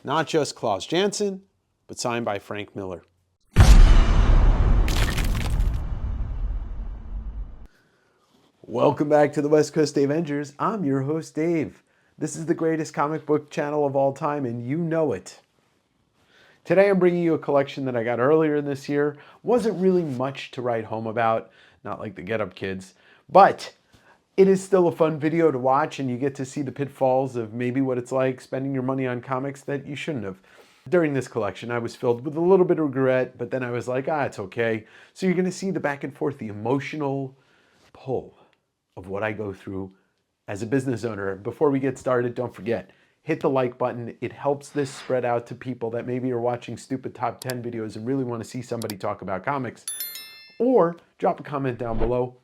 Not just Klaus Janson, but signed by Frank Miller. Welcome back to the West Coast Davengers. I'm your host, Dave. This is the greatest comic book channel of all time, and you know it. Today I'm bringing you a collection that I got earlier this year. Wasn't really much to write home about, not like the Get Up Kids, but it is still a fun video to watch, and you get to see the pitfalls of maybe what it's like spending your money on comics that you shouldn't have. During this collection, I was filled with a little bit of regret, but then I was like, it's okay. So you're gonna see the back and forth, the emotional pull of what I go through as a business owner. Before we get started, don't forget, hit the like button. It helps this spread out to people that maybe are watching stupid top 10 videos and really want to see somebody talk about comics. Or drop a comment down below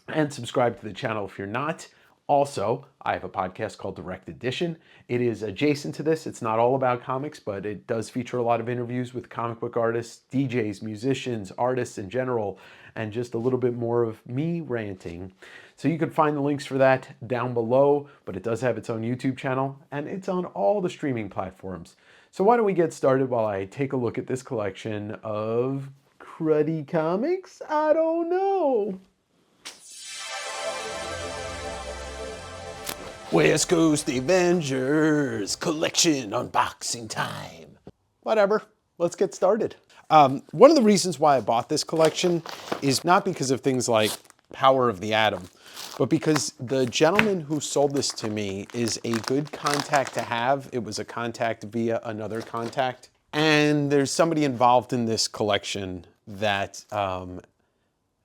and subscribe to the channel if you're not. Also, I have a podcast called Direct Edition. It is adjacent to this. It's not all about comics, but it does feature a lot of interviews with comic book artists, DJs, musicians, artists in general, and just a little bit more of me ranting. So you can find the links for that down below, but it does have its own YouTube channel, and it's on all the streaming platforms. So why don't we get started while I take a look at this collection of cruddy comics? I don't know. West Coast Avengers collection unboxing time. Whatever, let's get started. One of the reasons why I bought this collection is not because of things like Power of the Atom, but because the gentleman who sold this to me is a good contact to have. It was a contact via another contact. And there's somebody involved in this collection that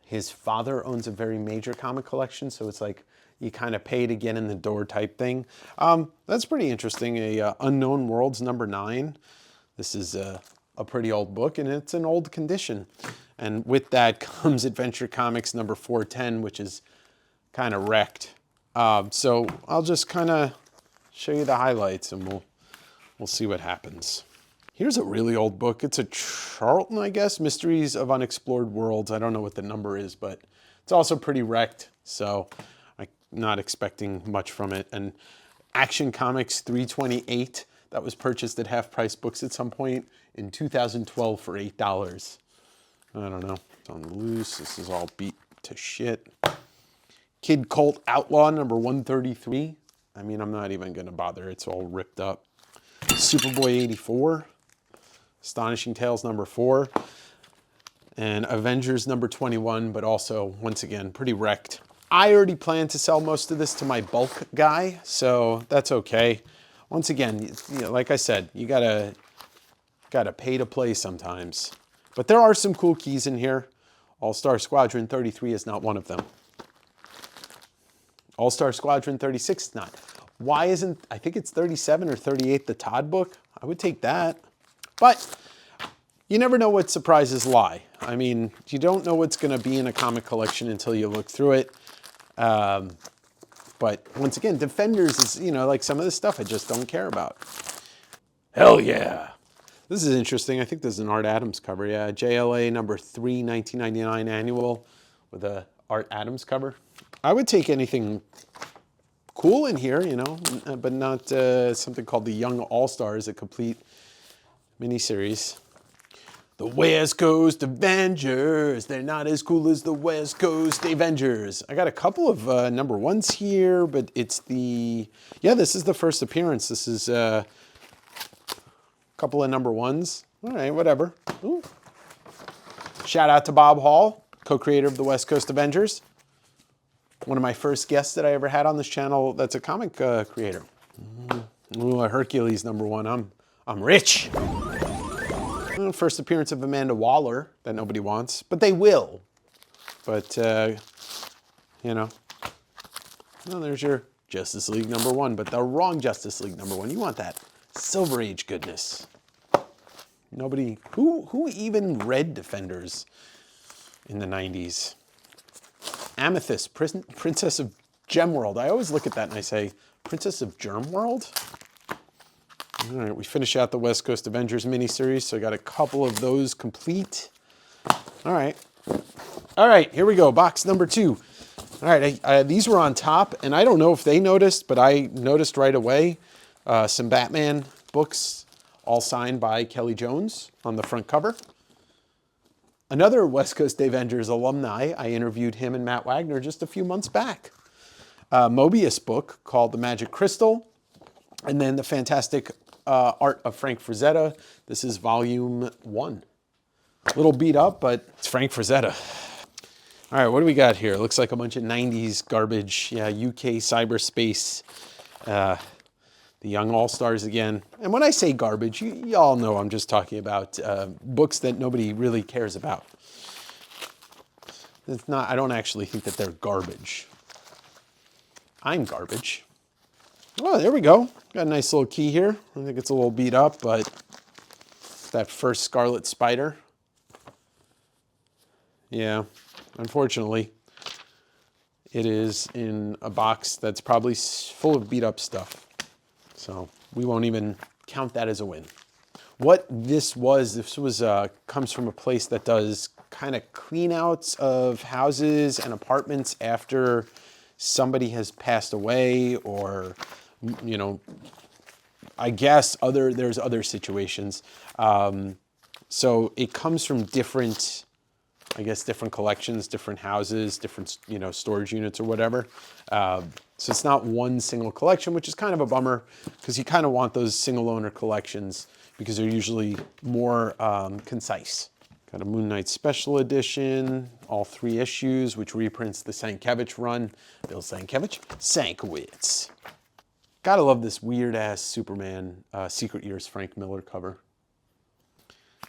his father owns a very major comic collection, so it's like you kind of pay to get in the door type thing. That's pretty interesting. Unknown Worlds #9. This is a pretty old book, and it's an old condition. And with that comes Adventure Comics #410, which is kind of wrecked. So I'll just kind of show you the highlights, and we'll see what happens. Here's a really old book. It's a Charlton, I guess, Mysteries of Unexplored Worlds. I don't know what the number is, but it's also pretty wrecked, so I'm not expecting much from it. And Action Comics 328, that was purchased at Half Price Books at some point in 2012 for $8. I don't know, it's on loose. This is all beat to shit. Kid Colt Outlaw #133. I mean, I'm not even gonna bother. It's all ripped up. Superboy 84. Astonishing Tales #4. And Avengers #21, but also, once again, pretty wrecked. I already plan to sell most of this to my bulk guy, so that's okay. Once again, like I said, you gotta pay to play sometimes. But there are some cool keys in here. All-Star Squadron 33 is not one of them. All-Star Squadron 36 is not. Why isn't, I think it's 37 or 38, the Todd book? I would take that. But you never know what surprises lie. I mean, you don't know what's gonna be in a comic collection until you look through it. But once again, Defenders is, like some of this stuff I just don't care about. Hell yeah. This is interesting. I think this is an Art Adams cover. Yeah, JLA #3, 1999 annual with a Art Adams cover. I would take anything cool in here, but not something called the Young All-Stars, a complete miniseries. The West Coast Avengers. They're not as cool as the West Coast Avengers. I got a couple of #1s here, but it's this is the first appearance. This is a couple of #1s. All right, whatever. Ooh. Shout out to Bob Hall, co-creator of the West Coast Avengers. One of my first guests that I ever had on this channel that's a comic creator. Ooh, a Hercules #1. I'm rich. First appearance of Amanda Waller that nobody wants, but they will. But, there's your Justice League #1, but the wrong Justice League #1. You want that Silver Age goodness. Nobody, who even read Defenders in the 90s? Amethyst, Princess of Gemworld. I always look at that and I say, Princess of Germworld? All right, we finish out the West Coast Avengers miniseries, so I got a couple of those complete. All right, here we go, box #2. All right, these were on top, and I don't know if they noticed, but I noticed right away some Batman books all signed by Kelly Jones on the front cover. Another West Coast Davengers alumni, I interviewed him and Matt Wagner just a few months back. Mobius book called The Magic Crystal, and then the fantastic art of Frank Frazetta. This is volume 1. A little beat up, but it's Frank Frazetta. All right, what do we got here? Looks like a bunch of 90s garbage. Yeah, UK cyberspace. The Young All-Stars again. And when I say garbage, you all know I'm just talking about books that nobody really cares about. It's not, I don't actually think that they're garbage. I'm garbage. Oh, there we go. Got a nice little key here. I think it's a little beat up, but that first Scarlet Spider. Yeah, unfortunately, it is in a box that's probably full of beat up stuff. So we won't even count that as a win. What this was comes from a place that does kind of clean outs of houses and apartments after somebody has passed away, or, you know, I guess there's other situations. So it comes from different, I guess, different collections, different houses, different, you know, storage units or whatever. So it's not one single collection, which is kind of a bummer, because you kind of want those single owner collections because they're usually more concise. Got a Moon Knight Special Edition, all 3 issues, which reprints the Sienkiewicz run. Bill Sienkiewicz. Gotta love this weird ass Superman Secret Years Frank Miller cover.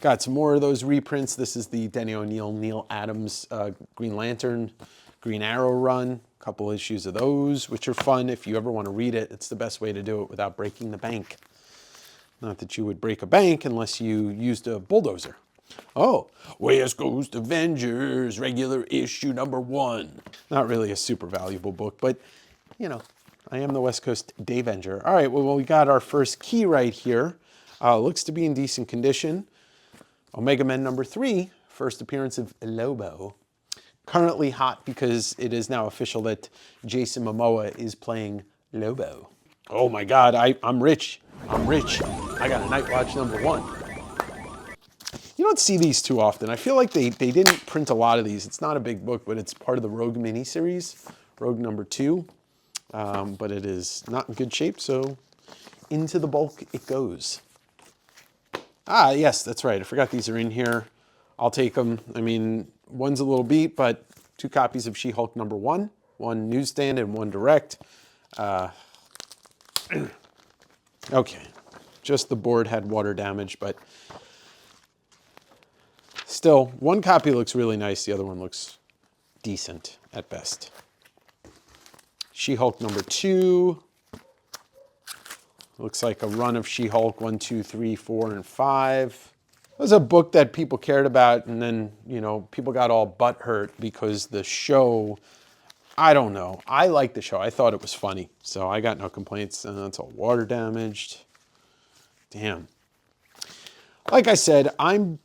Got some more of those reprints. This is the Denny O'Neil, Neil Adams Green Lantern, Green Arrow run. A couple issues of those, which are fun. If you ever want to read it, it's the best way to do it without breaking the bank. Not that you would break a bank unless you used a bulldozer. Oh, West Coast Avengers, regular issue number 1. Not really a super valuable book, but, you know, I am the West Coast Davenger. All right, well, we got our first key right here. Looks to be in decent condition. Omega Men number 3, first appearance of Lobo. Currently hot because it is now official that Jason Momoa is playing Lobo. Oh my God, I'm rich. I'm rich. I got a Night Watch number 1. You don't see these too often. I feel like they didn't print a lot of these. It's not a big book, but it's part of the Rogue miniseries, Rogue number 2. But it is not in good shape, so into the bulk it goes. Ah, yes, that's right. I forgot these are in here. I'll take them. I mean, one's a little beat, but 2 copies of She-Hulk number 1, 1 newsstand and 1 direct. Okay, just the board had water damage, but still, 1 copy looks really nice. The other one looks decent at best. She-Hulk number 2. Looks like a run of She-Hulk 1, 2, 3, 4, and 5. It was a book that people cared about, and then, you know, people got all butthurt because the show, I don't know. I liked the show. I thought it was funny, so I got no complaints. It's all water damaged. Damn. Like I said, I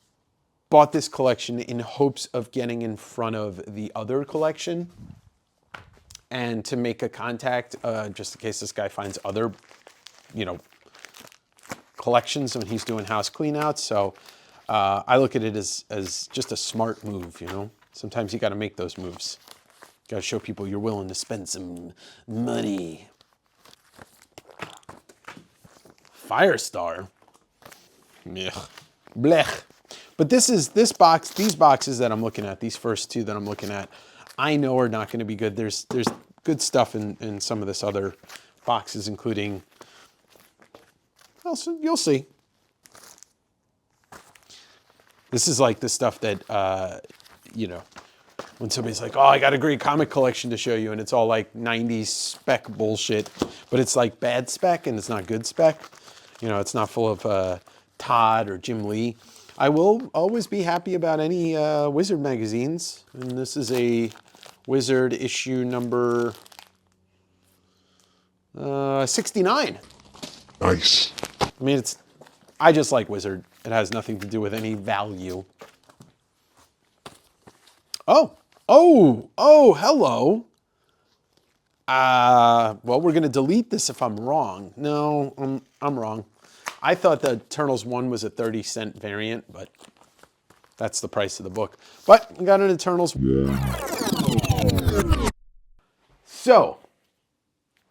bought this collection in hopes of getting in front of the other collection and to make a contact, just in case this guy finds other, you know, collections when he's doing house cleanouts. So I look at it as just a smart move, you know. Sometimes you got to make those moves. Got to show people you're willing to spend some money. Firestar. Blech. Blech. But these boxes that I'm looking at, these first 2 that I'm looking at, I know are not going to be good. There's good stuff in some of this other boxes, including, well, so you'll see. This is like the stuff that, you know, when somebody's like, oh, I got a great comic collection to show you, and it's all like 90s spec bullshit, but it's like bad spec and it's not good spec. You know, it's not full of Todd or Jim Lee. I will always be happy about any Wizard magazines, and this is a Wizard issue number 69. Nice. I mean, I just like Wizard. It has nothing to do with any value. Oh, hello. Well, we're gonna delete this if I'm wrong. No, I'm wrong. I thought the Eternals 1 was a 30-cent variant, but that's the price of the book. But we got an Eternals. So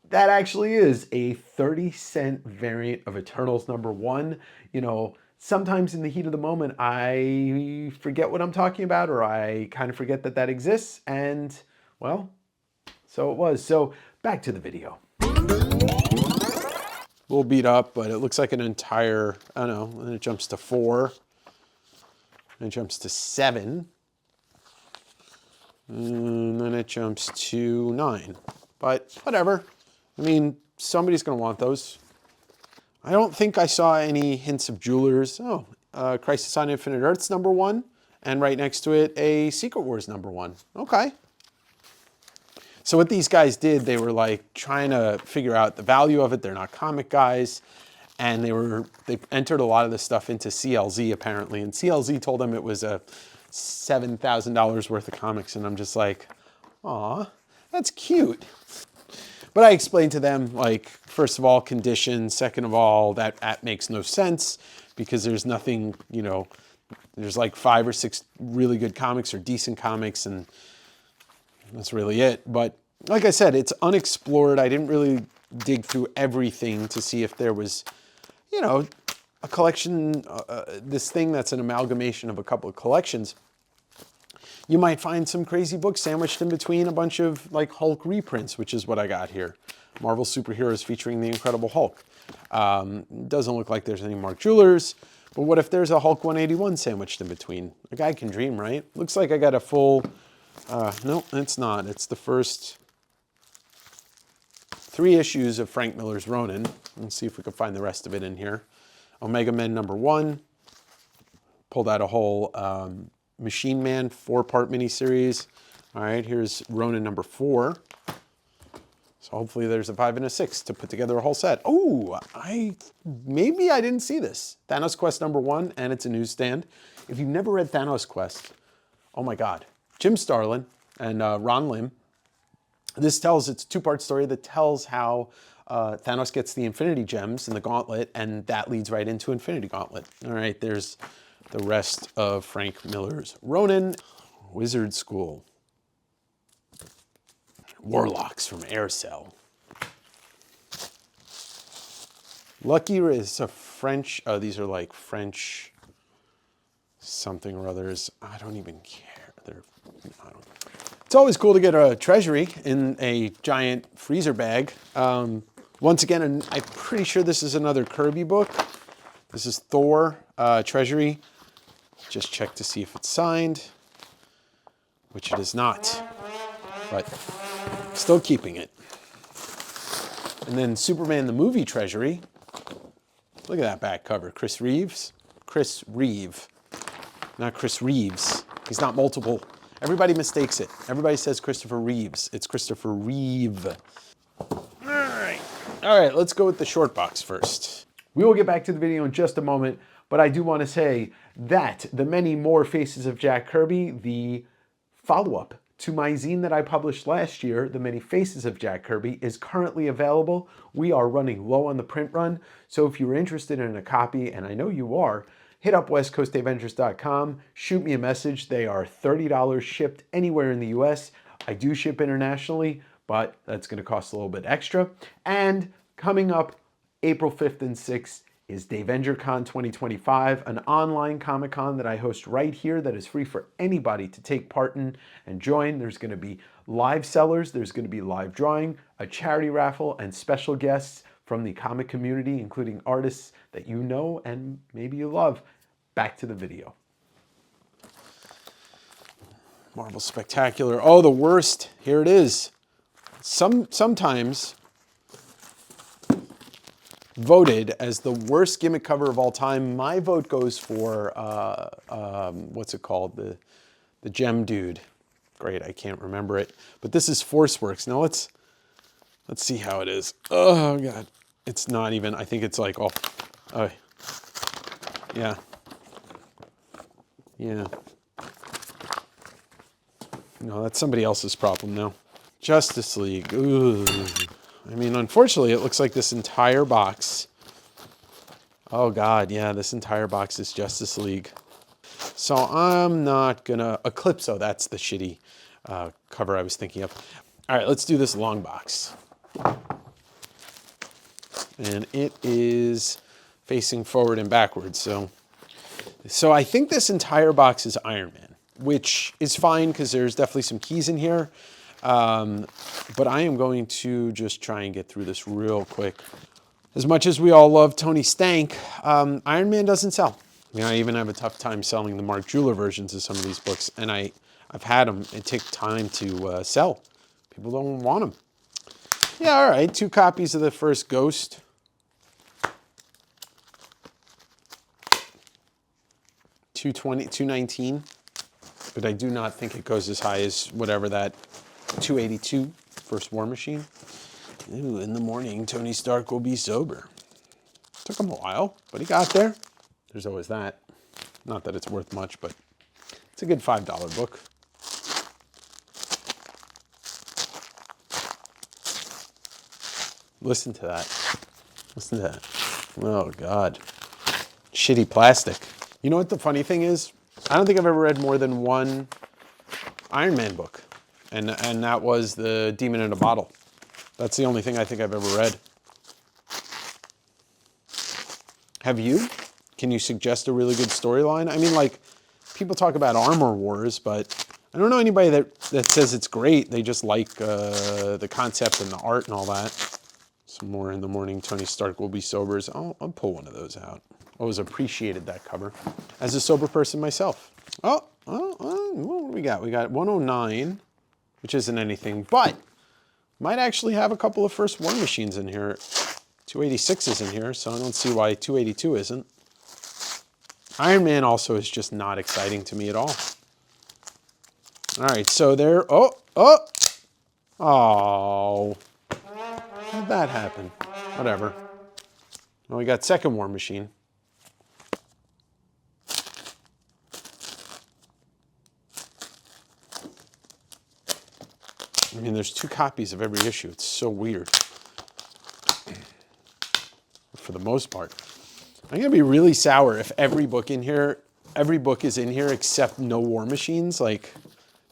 that actually is a 30-cent variant of Eternals #1. You know, sometimes in the heat of the moment, I forget what I'm talking about, or I kind of forget that that exists. And, well, so it was. So back to the video. A little beat up, but it looks like an entire, I don't know, and it jumps to 4. And it jumps to 7. And then it jumps to 9. But whatever. I mean, somebody's going to want those. I don't think I saw any hints of jewelers. Oh, Crisis on Infinite Earths #1. And right next to it, a Secret Wars #1. Okay. So what these guys did, they were like trying to figure out the value of it. They're not comic guys. And they entered a lot of this stuff into CLZ apparently. And CLZ told them it was a $7,000 worth of comics. And I'm just like, aw, that's cute. But I explained to them, like, first of all, conditions. Second of all, that makes no sense because there's nothing, you know, there's like 5 or 6 really good comics or decent comics, and that's really it. But like I said, it's unexplored. I didn't really dig through everything to see if there was, you know, a collection, this thing that's an amalgamation of a couple of collections. You might find some crazy books sandwiched in between a bunch of like Hulk reprints, which is what I got here. Marvel Superheroes featuring the Incredible Hulk. Doesn't look like there's any Mark Jewelers, but what if there's a Hulk 181 sandwiched in between? A guy can dream, right? Looks like I got a full, no, it's not. It's the first 3 issues of Frank Miller's Ronin. Let's see if we can find the rest of it in here. Omega Men #1. Pulled out a whole Machine Man 4-part miniseries. All right, here's Ronin #4. So hopefully there's a 5 and a 6 to put together a whole set. Oh, maybe I didn't see this. Thanos Quest #1, and it's a newsstand. If you've never read Thanos Quest, oh my God. Jim Starlin and Ron Lim. It's a 2-part story that tells how Thanos gets the Infinity Gems in the Gauntlet, and that leads right into Infinity Gauntlet. All right, there's the rest of Frank Miller's Ronin. Wizard School. Warlocks from Aircell. Lucky is a French, oh, these are like French something or others. I don't even care. It's always cool to get a treasury in a giant freezer bag. Once again, and I'm pretty sure this is another Kirby book. This is Thor treasury. Just check to see if it's signed, which it is not, but still keeping it. And then Superman the movie treasury. Look at that back cover. Chris Reeves. Chris Reeve, not Chris Reeves. He's not multiple. Everybody mistakes it. Everybody says Christopher Reeves. It's Christopher Reeve. All right, let's go with the short box first. We will get back to the video in just a moment, but I do want to say that The Many More Faces of Jack Kirby, the follow-up to my zine that I published last year, The Many Faces of Jack Kirby, is currently available. We are running low on the print run, so if you're interested in a copy, and I know you are, hit up westcoastdavengers.com, shoot me a message. They are $30 shipped anywhere in the US. I do ship internationally, but that's going to cost a little bit extra. And coming up April 5th and 6th is DavengerCon 2025, an online Comic-Con that I host right here that is free for anybody to take part in and join. There's going to be live sellers, there's going to be live drawing, a charity raffle, and special guests from the comic community, including artists that you know and maybe you love. Back to the video. Marvel Spectacular. Oh, the worst. Here it is. Sometimes voted as the worst gimmick cover of all time. My vote goes for, what's it called? The Gem Dude. Great, I can't remember it. But this is Forceworks. Now let's see how it is. Oh, God. It's not even, I think it's like, oh, yeah. Yeah. No, that's somebody else's problem now. Justice League. Ooh. I mean, unfortunately, it looks like this entire box Oh God, yeah, this entire box is Justice League. So I'm not gonna, Eclipso, that's the shitty cover I was thinking of. All right, let's do this long box. And it is facing forward and backwards. So I think this entire box is Iron Man, which is fine because there's definitely some keys in here. But I am going to just try and get through this real quick. As much as we all love Tony Stank, Iron Man doesn't sell. I mean, I even have a tough time selling the Mark Jeweler versions of some of these books, and I've had them. It takes time to sell. People don't want them. Yeah, all right, 2 copies of the first Ghost. $219, but I do not think it goes as high as whatever that $282 first War Machine. Ooh, in the morning, Tony Stark will be sober. Took him a while, but he got there. There's always that. Not that it's worth much, but it's a good $5 book. Listen to that. Listen to that. Oh, God. Shitty plastic. You know what the funny thing is? I don't think I've ever read more than one Iron Man book. And that was the Demon in a Bottle. That's the only thing I think I've ever read. Have you? Can you suggest a really good storyline? I mean, like, people talk about Armor Wars, but I don't know anybody that says it's great. They just like the concept and the art and all that. Some more in the morning, Tony Stark will be sober. I'll pull one of those out. Always appreciated that cover as a sober person myself. Oh, what do we got? We got 109, which isn't anything, but might actually have a couple of first War Machines in here. 286 is in here, so I don't see why 282 isn't. Iron Man also is just not exciting to me at all. All right, so there, oh. How'd that happen? Whatever. Well, we got second War Machine. I mean, there's 2 copies of every issue. It's so weird. For the most part. I'm gonna be really sour if every book is in here except no War Machines. Like,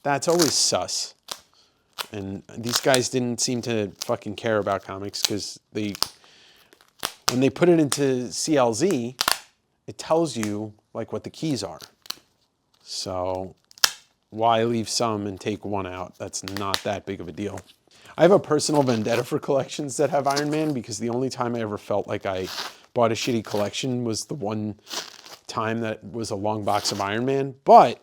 that's always sus. And these guys didn't seem to fucking care about comics because when they put it into CLZ, it tells you like what the keys are. So why leave some and take one out? That's not that big of a deal. I have a personal vendetta for collections that have Iron Man because the only time I ever felt like I bought a shitty collection was the one time that was a long box of Iron Man. But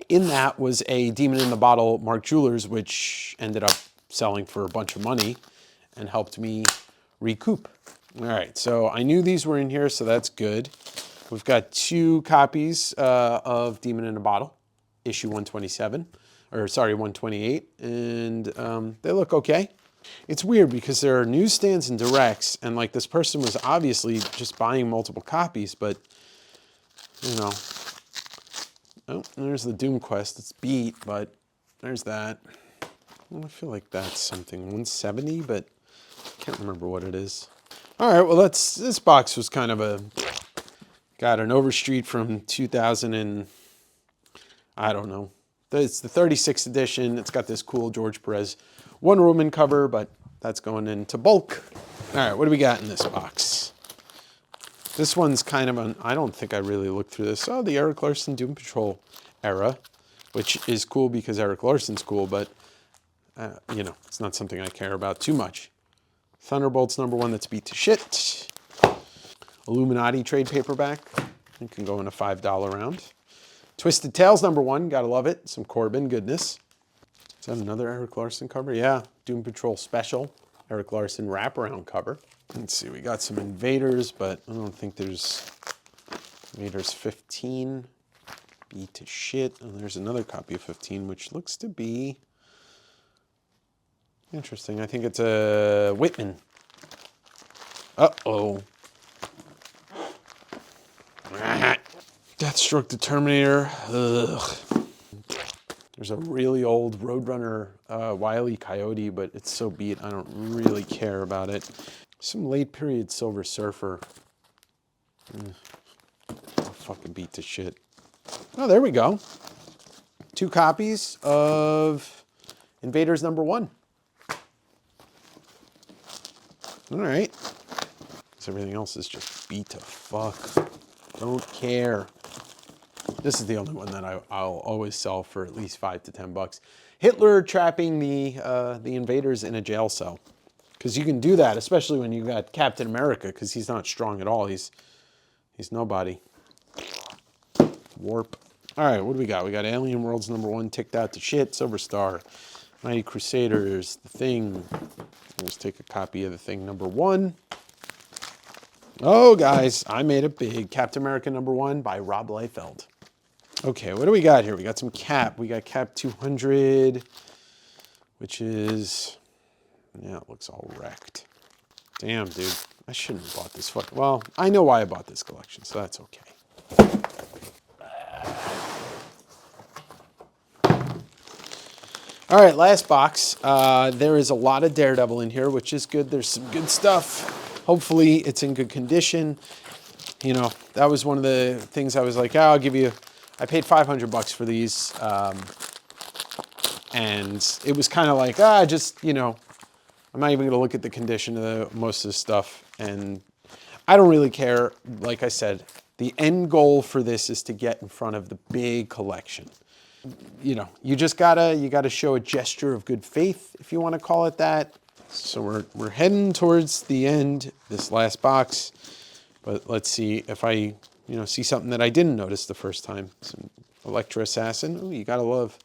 in that was a Demon in the Bottle Mark Jewelers, which ended up selling for a bunch of money and helped me recoup. All right, so I knew these were in here, so that's good. We've got 2 copies of Demon in a Bottle, issue 127, or sorry, 128, and they look okay. It's weird because there are newsstands and directs, and like this person was obviously just buying multiple copies, but you know. Oh, there's the Doom Quest. It's beat, but there's that. Well, I feel like that's something 170, but I can't remember what it is. All right, well, this box was kind of got an Overstreet from 2000 and, I don't know. It's the 36th edition. It's got this cool George Perez Wonder Woman cover, but that's going into bulk. All right, what do we got in this box? This one's kind of I don't think I really looked through this. Oh, the Eric Larson Doom Patrol era, which is cool because Eric Larson's cool, but, you know, it's not something I care about too much. Thunderbolts #1 that's beat to shit. Illuminati trade paperback. It can go in a $5 round. Twisted Tales #1, gotta love it. Some Corbin goodness. Is that another Eric Larson cover? Yeah, Doom Patrol Special. Eric Larson wraparound cover. Let's see, we got some Invaders, but I don't think there's Invaders 15. Beat to shit. And there's another copy of 15, which looks to be interesting. I think it's a Whitman. Uh-oh. Deathstroke the Terminator. Ugh. There's a really old Roadrunner Wile E. Coyote, but it's so beat I don't really care about it. Some late period Silver Surfer. I'll fucking beat the shit. Oh, there we go. 2 copies of Invaders #1. All right. So everything else is just beat to fuck. Don't care. This is the only one that I'll always sell for at least $5 to $10. Hitler trapping the invaders in a jail cell. Because you can do that, especially when you got Captain America, because he's not strong at all. He's nobody. Warp. All right, what do we got? We got Alien Worlds #1 ticked out to shit. Silver Star. Mighty Crusaders. The Thing. Let's take a copy of The Thing #1. Oh, guys, I made it big. Captain America #1 by Rob Liefeld. Okay, what do we got here? We got some Cap. We got Cap 200, which is, yeah, it looks all wrecked. Damn, dude. I shouldn't have bought this fucking, well, I know why I bought this collection, so that's okay. All right, last box. There is a lot of Daredevil in here, which is good. There's some good stuff. Hopefully it's in good condition. You know, that was one of the things I was like, oh, I'll give you, I paid $500 for these. And it was kind of like, just, you know, I'm not even going to look at the condition of most of the stuff. And I don't really care. Like I said, the end goal for this is to get in front of the big collection. You know, you gotta show a gesture of good faith, if you want to call it that. So we're heading towards the end, this last box. But let's see if I, see something that I didn't notice the first time. Some Electro Assassin. Ooh, you gotta love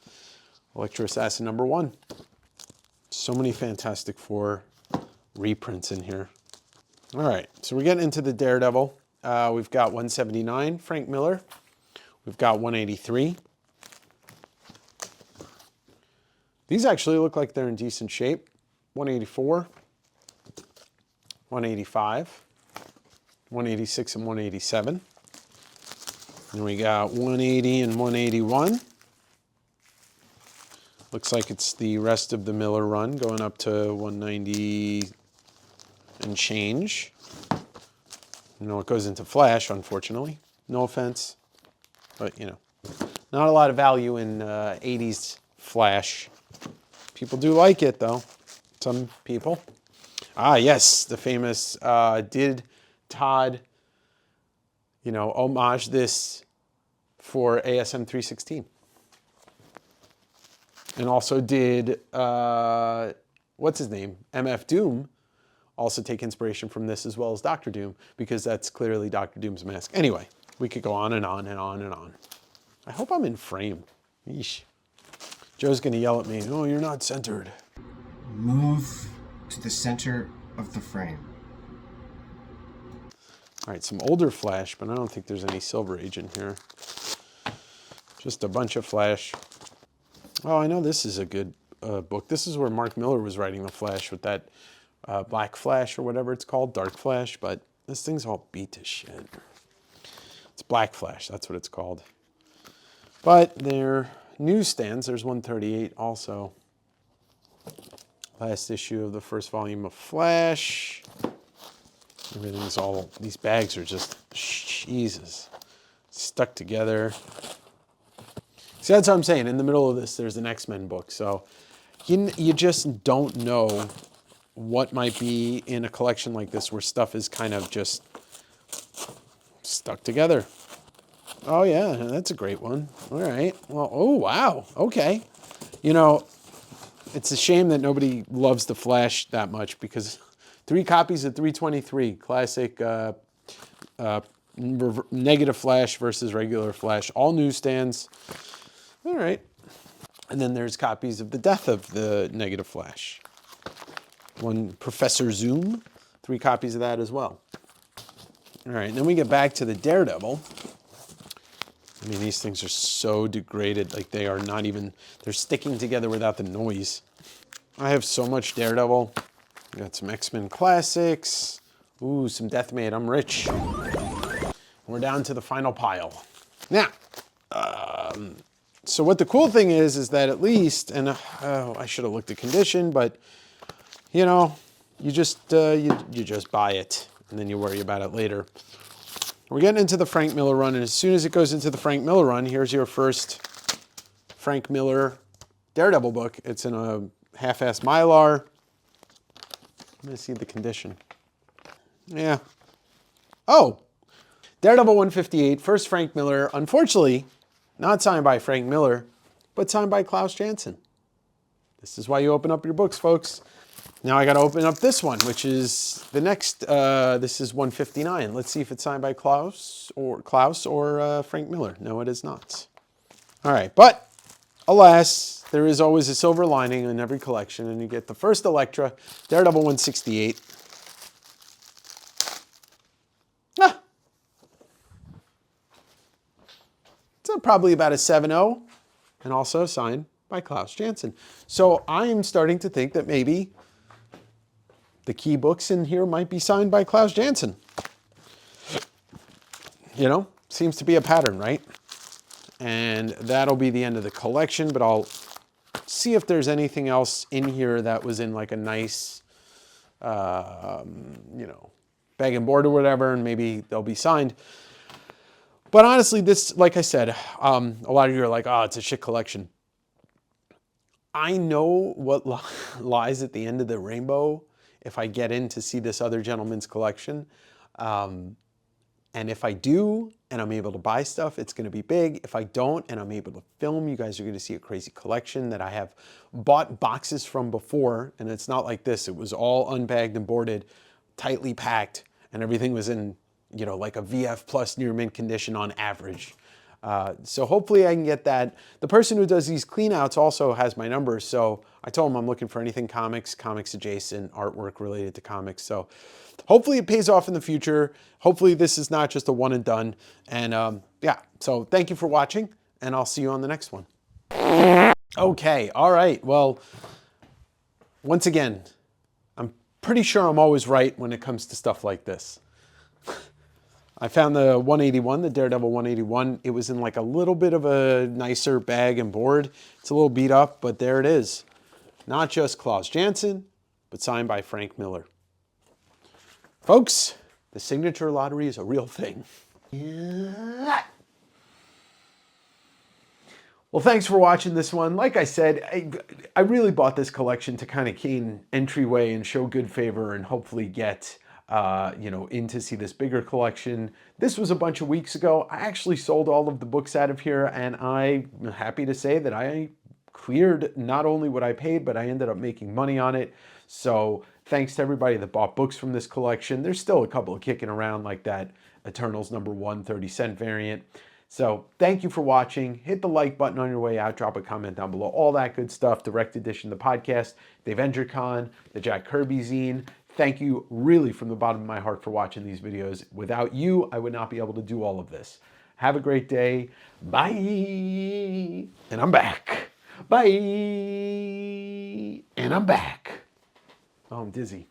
Electro Assassin #1. So many Fantastic Four reprints in here. All right, so we're getting into the Daredevil. We've got 179, Frank Miller. We've got 183. These actually look like they're in decent shape. 184, 185, 186, and 187. And we got 180 and 181. Looks like it's the rest of the Miller run going up to 190 and change. It goes into Flash, unfortunately. No offense, but not a lot of value in 80s Flash. People do like it, though. Some people. Ah, yes, the famous, did Todd, homage this for ASM 316? And also did, what's his name? MF Doom also take inspiration from this, as well as Dr. Doom, because that's clearly Dr. Doom's mask. Anyway, we could go on and on and on and on. I hope I'm in frame. Yeesh. Joe's gonna yell at me, oh, you're not centered. Move to the center of the frame. All right, some older Flash, but I don't think there's any Silver Age in here. Just a bunch of Flash. Oh, I know this is a good book. This is where Mark Miller was writing the Flash with that Black Flash or whatever it's called, Dark Flash, but this thing's all beat to shit. It's Black Flash, that's what it's called. But they're newsstands. There's 138 also. Last issue of the first volume of Flash. Everything's all, these bags are just, Jesus, stuck together. See, that's what I'm saying. In the middle of this, there's an X-Men book. So you just don't know what might be in a collection like this where stuff is kind of just stuck together. Oh, yeah, that's a great one. All right. Well, oh, wow. Okay. It's a shame that nobody loves the Flash that much, because 3 copies of 323, classic negative Flash versus regular Flash, all newsstands. All right. And then there's copies of the death of the negative Flash. One Professor Zoom, 3 copies of that as well. All right, and then we get back to the Daredevil. I mean, these things are so degraded, like they are not even, they're sticking together without the noise. I have so much Daredevil. We got some X-Men classics. Ooh, some Deathmate, I'm rich. We're down to the final pile. Now, so what the cool thing is that at least, and I should have looked at condition, but you just buy it and then you worry about it later. We're getting into the Frank Miller run, and as soon as it goes into the Frank Miller run, here's your first Frank Miller Daredevil book. It's in a half-ass Mylar. Let me see the condition. Yeah. Oh, Daredevil 158, first Frank Miller. Unfortunately, not signed by Frank Miller, but signed by Klaus Janson. This is why you open up your books, folks. Now I got to open up this one, which is the next. This is 159. Let's see if it's signed by Klaus or Frank Miller. No, it is not. All right, but alas, there is always a silver lining in every collection, and you get the first Elektra, Daredevil 168. Ah. It's probably about a 7.0, and also signed by Klaus Janson. So I'm starting to think that maybe the key books in here might be signed by Klaus Janson. You know, seems to be a pattern, right? And that'll be the end of the collection, but I'll see if there's anything else in here that was in like a nice, you know, bag and board or whatever, and maybe they'll be signed. But honestly, this, like I said, a lot of you are like, oh, it's a shit collection. I know what lies at the end of the rainbow if I get in to see this other gentleman's collection. And if I do, and I'm able to buy stuff, it's going to be big. If I don't, and I'm able to film, you guys are going to see a crazy collection that I have bought boxes from before. And it's not like this. It was all unbagged and boarded, tightly packed, and everything was in, you know, like a VF plus near mint condition on average. So hopefully I can get that. The person who does these cleanouts also has my number. So I told him I'm looking for anything comics adjacent, artwork related to comics. So hopefully it pays off in the future. Hopefully this is not just a one and done. And yeah, so thank you for watching, and I'll see you on the next one. Okay, all right. Well, once again, I'm pretty sure I'm always right when it comes to stuff like this. I found the 181, the Daredevil 181. It was in like a little bit of a nicer bag and board. It's a little beat up, but there it is. Not just Klaus Janson, but signed by Frank Miller. Folks, the signature lottery is a real thing. Well, thanks for watching this one. Like I said, I really bought this collection to kind of gain entryway and show good favor and hopefully get you know, in to see this bigger collection. This was a bunch of weeks ago. I actually sold all of the books out of here, and I'm happy to say that I cleared not only what I paid, but I ended up making money on it. So thanks to everybody that bought books from this collection. There's still a couple kicking around, like that Eternals #1 30-cent variant. So thank you for watching. Hit the like button on your way out. Drop a comment down below. All that good stuff. Direct edition, the podcast, Davengercon, the Jack Kirby zine. Thank you really from the bottom of my heart for watching these videos. Without you, I would not be able to do all of this. Have a great day. Bye. And I'm back. Bye. And I'm back. Oh, I'm dizzy.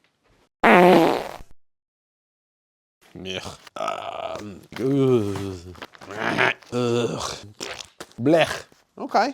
Blech. Okay.